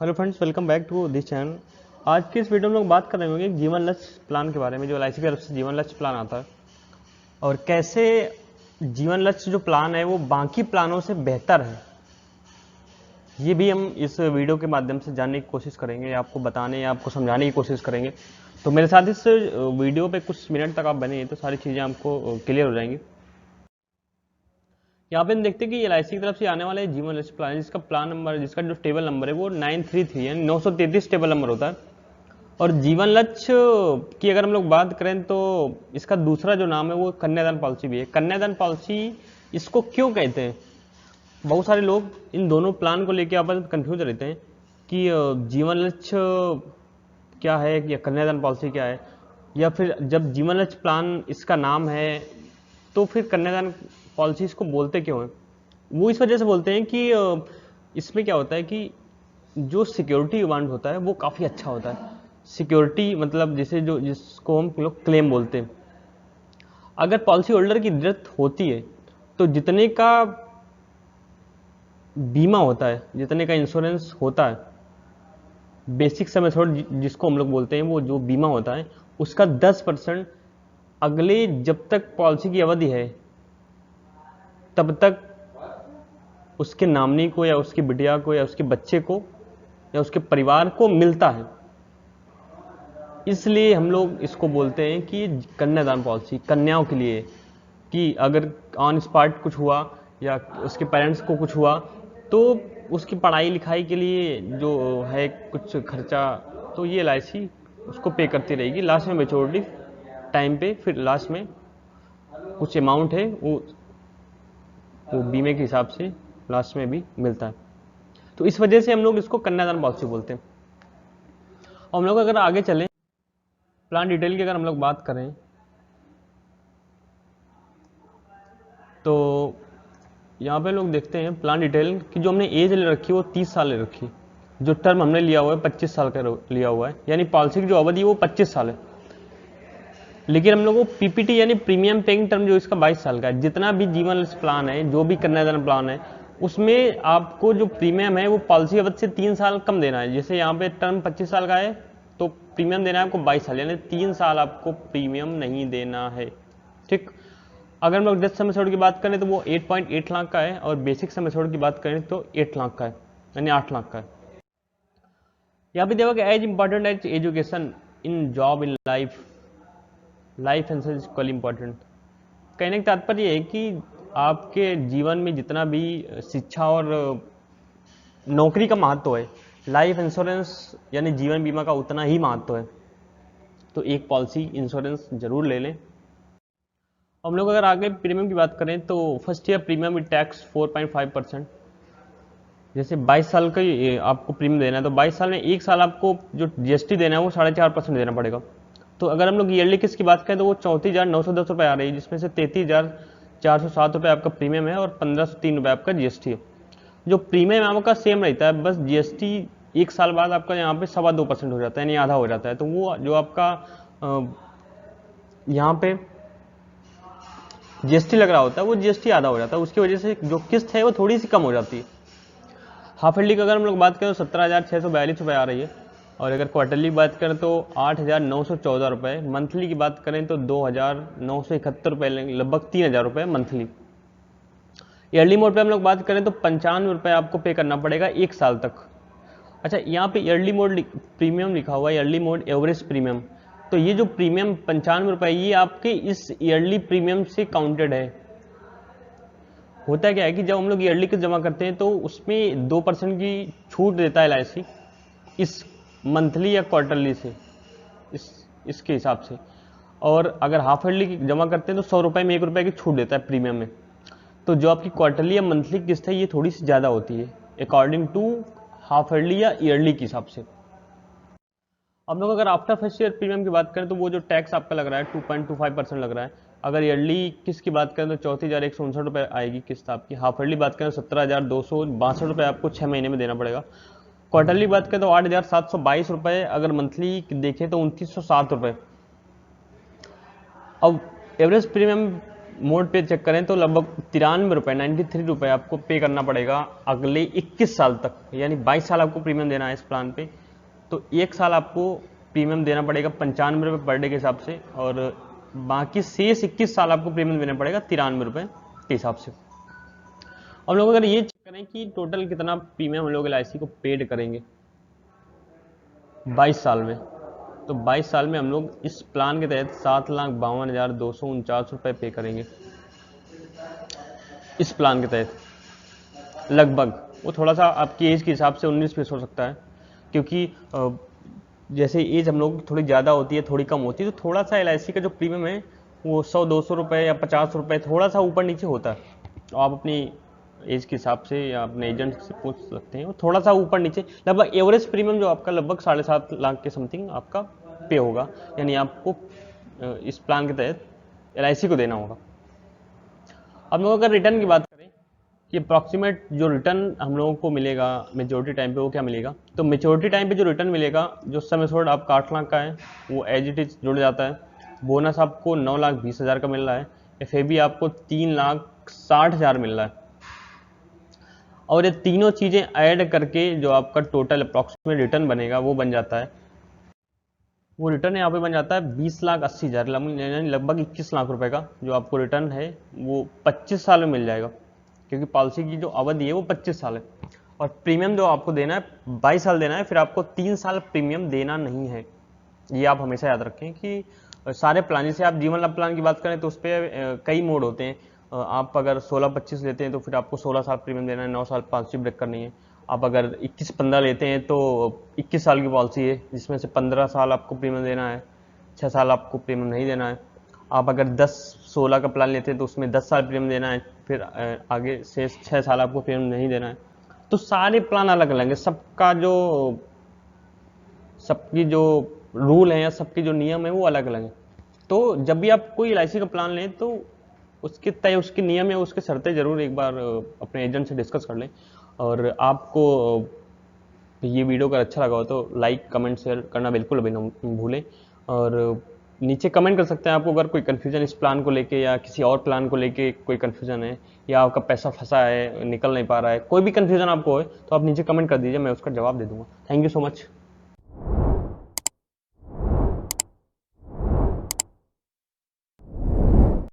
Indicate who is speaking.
Speaker 1: Hello friends, welcome back to this channel. आज की इस वीडियो में लोग बात कर रहे होंगे जीवन लक्ष्य प्लान के बारे में, जो एलआईसी की तरफ से जीवन लक्ष्य प्लान आता है और कैसे जीवन लक्ष्य जो प्लान है वो बाकी प्लानों से बेहतर है। ये भी हम इस वीडियो के माध्यम से जानने की कोशिश करेंगे, आपको बताने या आपको समझाने की कोशिश करेंगे। तो मेरे साथ इस वीडियो पे कुछ मिनट तक आप बने तो सारी चीज़ें आपको क्लियर हो जाएंगी। यहाँ पे हम देखते हैं कि एलआईसी की तरफ से आने वाले जीवन लक्ष्य प्लान, जिसका प्लान नंबर, जिसका जो टेबल नंबर है वो 933 यानी 933 टेबल नंबर होता है। और जीवन लक्ष्य की अगर हम लोग बात करें तो इसका दूसरा जो नाम है वो कन्यादान पॉलिसी भी है। कन्यादान पॉलिसी इसको क्यों कहते हैं? बहुत सारे लोग इन दोनों प्लान को लेकर आपस में कंफ्यूज रहते हैं कि जीवन लक्ष्य क्या है या कन्यादान पॉलिसी क्या है, या फिर जब जीवन लक्ष्य प्लान इसका नाम है तो फिर कन्यादान पॉलिसी इसको बोलते क्यों हैं? वो इस वजह से बोलते हैं कि इसमें क्या होता है कि जो सिक्योरिटी डिमांड होता है वो काफ़ी अच्छा होता है। सिक्योरिटी मतलब जैसे जो जिसको हम लोग क्लेम बोलते हैं, अगर पॉलिसी होल्डर की डेथ होती है तो जितने का बीमा होता है, जितने का इंश्योरेंस होता है, बेसिक सम एश्योर्ड जिसको हम लोग बोलते हैं, वो जो बीमा होता है उसका 10% अगले जब तक पॉलिसी की अवधि है तब तक उसके नामनी को या उसकी बिटिया को या उसके बच्चे को या उसके परिवार को मिलता है। इसलिए हम लोग इसको बोलते हैं कि कन्यादान पॉलिसी कन्याओं के लिए, कि अगर ऑन स्पॉट कुछ हुआ या उसके पेरेंट्स को कुछ हुआ तो उसकी पढ़ाई लिखाई के लिए जो है कुछ खर्चा, तो ये एलआईसी उसको पे करती रहेगी। लास्ट में मेच्योरिटी टाइम पे फिर लास्ट में कुछ अमाउंट है वो बीमे के हिसाब से लास्ट में भी मिलता है। तो इस वजह से हम लोग इसको कन्यादान पॉलिसी बोलते हैं। और हम लोग अगर आगे चलें, प्लान डिटेल की अगर हम लोग बात करें तो यहाँ पे लोग देखते हैं प्लान डिटेल की जो हमने एज ले रखी है वो 30 साल ले रखी है। जो टर्म हमने लिया हुआ है 25 साल का लिया हुआ है, यानी पॉलिसी की जो अवधि है वो 25 साल है। लेकिन हम लोग को पीपीटी यानी प्रीमियम पेइंग टर्म जो इसका 22 साल का है। जितना भी जीवन प्लान है, जो भी कन्यादान प्लान है, उसमें आपको जो प्रीमियम है वो पॉलिसी अवधि से 3 साल कम देना है। जैसे यहाँ पे टर्म 25 साल का है तो प्रीमियम देना है आपको 22 साल, यानी 3 साल आपको प्रीमियम नहीं देना है। ठीक। अगर हम लोग डेथ सम एश्योर्ड की बात करें तो वो 8.8 लाख का है, और बेसिक सम एश्योर्ड की बात करें तो 8 लाख का है, यानी 8 लाख का है। यहाँ पे देखो कि as important as education in job in life, life insurance is equally important. कहने का तात्पर्य है कि आपके जीवन में जितना भी शिक्षा और नौकरी का महत्व है, लाइफ इंश्योरेंस यानी जीवन बीमा का उतना ही महत्व है। तो एक पॉलिसी इंश्योरेंस जरूर ले लें। हम लोग अगर आगे प्रीमियम की बात करें तो first year premium with tax 4.5%। जैसे 22 साल का आपको प्रीमियम देना है तो 22 साल में एक साल आपको जो जीएसटी देना है वो 4.5% देना पड़ेगा। तो अगर हम लोग ईयरली किस्त की बात करें तो वो 34,910 रुपये आ रही है, जिसमें से 33,407 रुपये आपका प्रीमियम है और 1,503 रुपये आपका जीएसटी है। जो प्रीमियम आपका सेम रहता है, बस जीएसटी एक साल बाद आपका यहाँ पे 2.25% हो जाता है, यानी आधा हो जाता है। तो वो जो आपका यहाँ पे जीएसटी लग रहा होता है वो जीएसटी आधा हो जाता है, उसकी वजह से जो किस्त है वो थोड़ी सी कम हो जाती है। हाफ ईयरली की अगर हम लोग बात करें तो 17,642 रुपये आ रही है, और अगर क्वार्टरली की बात करें तो 8,914 रुपये, मंथली की बात करें तो 2,971 रुपये, लगभग 3,000 रुपये मंथली। ईयरली मोड पे हम लोग बात करें तो 95 रुपये आपको पे करना पड़ेगा एक साल तक। अच्छा, यहाँ पे ईयरली मोड प्रीमियम लिखा हुआ है, ईयरली मोड एवरेज प्रीमियम। तो ये जो प्रीमियम 95 रुपये ये आपके इस ईयरली प्रीमियम से काउंटेड है। होता क्या है कि जब हम लोग ईयरली किस्त जमा करते हैं तो उसमें 2% की छूट देता है एलआईसी, इस मंथली या क्वार्टरली से, इसके हिसाब से। और अगर हाफ ईयरली जमा करते हैं तो 100 रुपये में 1 रुपये की छूट देता है प्रीमियम में। तो जो आपकी क्वार्टरली या मंथली किस्त है ये थोड़ी सी ज़्यादा होती है अकॉर्डिंग टू हाफ ईयरली या ईयरली के हिसाब से। अब लोग अगर आफ्टर फर्स्ट ईयर प्रीमियम की बात करें तो वो जो टैक्स आपका लग रहा है 2.25% लग रहा है। अगर ईयरली किस्त की बात करें तो 34,159 रुपये आएगी किस्त आपकी। हाफ ईयरली बात करें तो 17,262 रुपये आपको 6 महीने में देना पड़ेगा। क्वार्टरली बात करें तो 8,722 रुपये, अगर मंथली देखें तो 2,907 रुपये। अब एवरेज प्रीमियम मोड पे चेक करें तो लगभग 93 रुपये 93 रुपये आपको पे करना पड़ेगा अगले 21 साल तक, यानी 22 साल आपको प्रीमियम देना है इस प्लान पे। तो एक साल आपको प्रीमियम देना पड़ेगा 95 रुपये पर डे के हिसाब से, और बाकी शेष 21 साल आपको प्रीमियम देना पड़ेगा 93 रुपये के हिसाब से। हम लोग अगर ये चेक करें कि टोटल कितना प्रीमियम हम लोग LIC को पेड करेंगे 22 साल में, तो 22 साल में हम लोग इस प्लान के तहत 7,52,249 रुपये पे करेंगे इस प्लान के तहत लगभग। वो थोड़ा सा आपकी एज के हिसाब से 19 हो सकता है, क्योंकि जैसे एज हम लोग थोड़ी ज़्यादा होती है थोड़ी कम होती है, तो थोड़ा सा LIC का जो प्रीमियम है वो 100-200 रुपये या 50 रुपये थोड़ा सा ऊपर नीचे होता है। तो आप अपनी एज के हिसाब से या अपने एजेंट से पूछ सकते हैं, वो थोड़ा सा ऊपर नीचे, लगभग एवरेज प्रीमियम जो आपका लगभग 7.5 लाख के समथिंग आपका पे होगा, यानी आपको इस प्लान के तहत LIC को देना होगा। अब लोग अगर रिटर्न की बात करें कि अप्रॉक्सीमेट जो रिटर्न हम लोगों को मिलेगा मेच्योरिटी टाइम पे वो क्या मिलेगा, तो मेच्योरिटी टाइम पे जो रिटर्न मिलेगा, जो सम एश्योर्ड आपका 8 लाख का है वो एज इट इज जुड़ जाता है। बोनस आपको 9,20,000 का मिल रहा है, FAB आपको 3,60,000 मिल रहा है, और ये तीनों चीज़ें ऐड करके जो आपका टोटल अप्रॉक्सीमेट रिटर्न बनेगा वो बन जाता है, वो रिटर्न यहाँ पे बन जाता है 20,80,000, यानी लगभग 21 लाख रुपए का जो आपको रिटर्न है वो 25 साल में मिल जाएगा, क्योंकि पॉलिसी की जो अवधि है वो 25 साल है। और प्रीमियम जो आपको देना है 22 साल देना है, फिर आपको 3 साल प्रीमियम देना नहीं है। ये आप हमेशा याद रखें कि सारे प्लान, जैसे आप जीवन लाभ प्लान की बात करें तो उस पर कई मोड होते हैं। आप अगर 16-25 लेते हैं तो फिर आपको 16 साल प्रीमियम देना है, 9 साल पॉलिसी ब्रेक करनी है। आप अगर 21-15 लेते हैं तो 21 साल की पॉलिसी है, जिसमें से 15 साल आपको प्रीमियम देना है, 6 साल आपको प्रीमियम नहीं देना है। आप अगर 10-16 का प्लान लेते हैं तो उसमें 10 साल प्रीमियम देना है, फिर आगे से 6 साल आपको प्रीमियम नहीं देना है। तो सारे प्लान अलग अलग है, सबकी जो रूल है या सबके जो नियम है वो अलग अलग है। तो जब भी आप कोई LIC का प्लान लें तो उसके नियम या उसके शर्तें जरूर एक बार अपने एजेंट से डिस्कस कर लें। और आपको ये वीडियो अगर अच्छा लगा हो तो लाइक कमेंट शेयर करना बिल्कुल अभी न भूलें, और नीचे कमेंट कर सकते हैं आपको अगर कोई कन्फ्यूजन इस प्लान को लेके या किसी और प्लान को लेके कोई कन्फ्यूजन है, या आपका पैसा फंसा है निकल नहीं पा रहा है, कोई भी कन्फ्यूजन आपको है तो आप नीचे कमेंट कर दीजिए, मैं उसका जवाब दे दूंगा। Thank you so much.